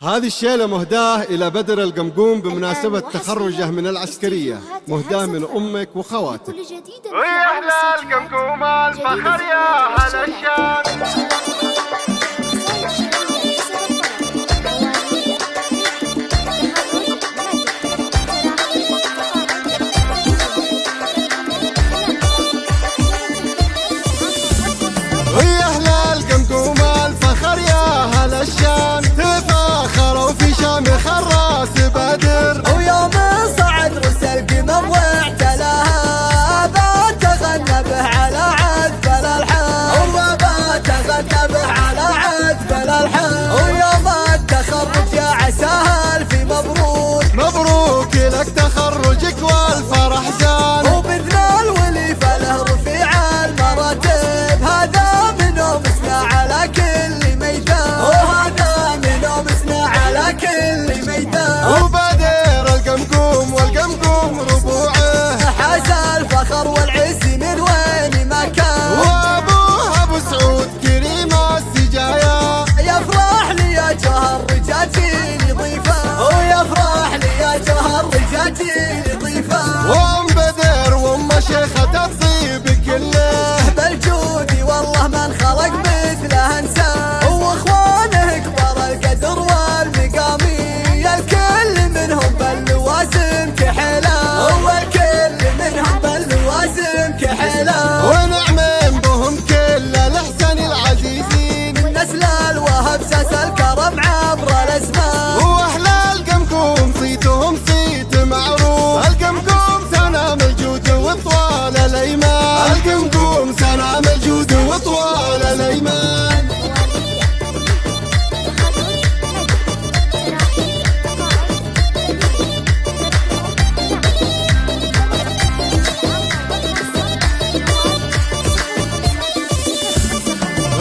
هذه الشيلة مهداة إلى بدر القمقوم بمناسبة تخرجه من العسكرية، مهداة من أمك وخواتك. ويا أهل القمقوم الفخر يا أهل الشام. ويا أهل القمقوم الفخر يا أهل الشام، تفاخروا في شام خراس بدر. ويوم صعد رس القمم واعتلاها بات تغنى به على عذب الألحان، وبات تغنى به على عذب الألحان. ويوم التخرج يا عساها ألف مبروك، مبروك لك تخرجك والفرح زان، وبإذن الولي فله رفيع المراتب. هذا من يومسنا على كل ميدان، وهذا من يومسنا على كل ميدان. وبدر القمقوم والقمقوم ربوعه، حاز الفخر والعز من وين ما كان. وابوها ابو سعود كريم السجايا. يفرح لي يا جهر رجاتي ضيفه، ويفرح لي يا جهر رجاتي ضيفه. وام بدر وام شيخة الطيب كله، بالجودي والله من خلق مثله انسان. واخوانه كبر القدر والمقامي، الكل منهم باللوازم كحلا، والكل منهم باللوازم كحلا. ونعم بهم كل الاحسن العزيزين، من نسل الوهب ساس الكرم عبر الازمان. واهل القمقوم صيتهم صيت معروف، القمقوم سنام الجود وطوال الايمان، القمقوم سنام الجود وطوال الايمان.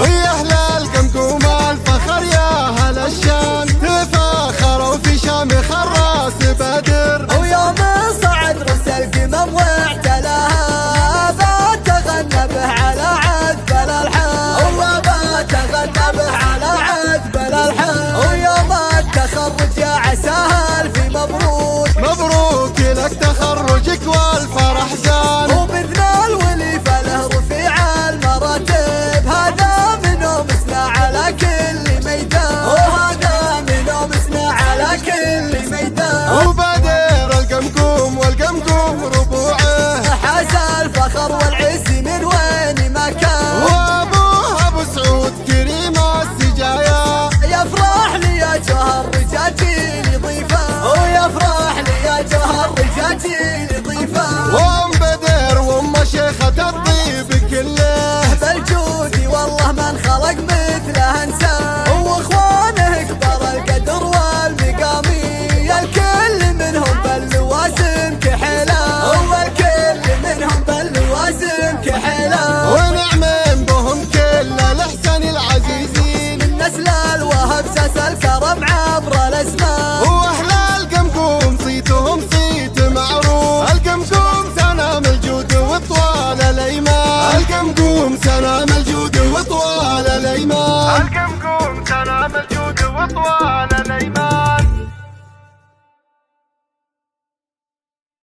ويا اهل القمقوم الفخر يا اهل الشام، تفاخروا في شام خراس بدر. ويوم صعد رس القمم واعتلاها بات تغنى به على عذب الألحان، وبات تغنى به على عذب الألحان. ويوم التخرج يا عساها ألف مبروك، مبروك لك تخرجك والفرح زان، وبإذن الولي فله رفيع المراتب. هذا من يومسنا على كل ميدان، وهذا من يومسنا على كل ميدان. وبدر القمقوم والقمقوم ربوعه، حاز الفخر والعز من وين ما كان. وابوها ابو سعود كريم السجايا. يفرح لي يا جهر رجاتي ضيفه، ويفرح لي يا جهر رجاتي ضيفه. وام بدر وام شيخة الطيب كله، بالجودي والله من خلق مثله انسان. واخوانه كبر القدر والمقامي، الكل منهم باللوازم كحلا، والكل منهم باللوازم كحلا. ونعم بهم كل الاحسن العزيزين، من نسل الوهب ساس الكرم عبر الازمان. واهل القمقوم صيتهم صيت معروف، القمقوم سنام الجود وطوال الايمان، القمقوم سنام الجود وطوال الايمان. القمقوم سنام الجود وطوال الأيمان.